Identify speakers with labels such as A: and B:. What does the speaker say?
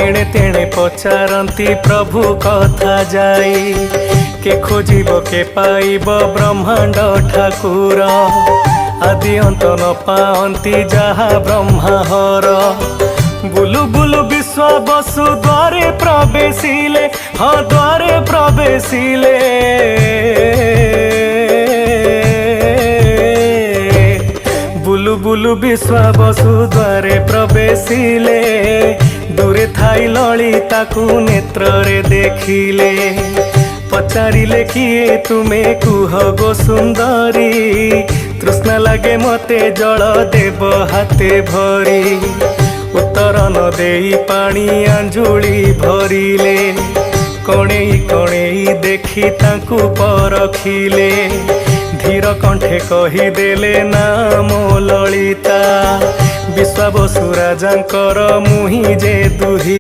A: एणे तेणे पचारती प्रभु कथा जाई के खोजिब के पाइब ब्रह्मांड ठाकुर आदि अंत न पाती जहा ब्रह्माहर बुलु बुलु विश्व बसु द्वारे प्रवेशिले हाँ द्वारे प्रवेशिले बुलु बुलु विश्व बसु द्वारे प्रवेशिले दूरे थाई ललिता को नेत्र रे देखिले पचारिले किए तुमे कुह गो सुंदरी तृष्णा लगे मते जल देव हाथे भरी उत्तर न देई पानी आंजुली भरिले कणेई कणेई देखी तांकु परखिले धीर कंठे कहीदेले नाम ललिता विश्वावसु राजांकर मुहि जे दुही।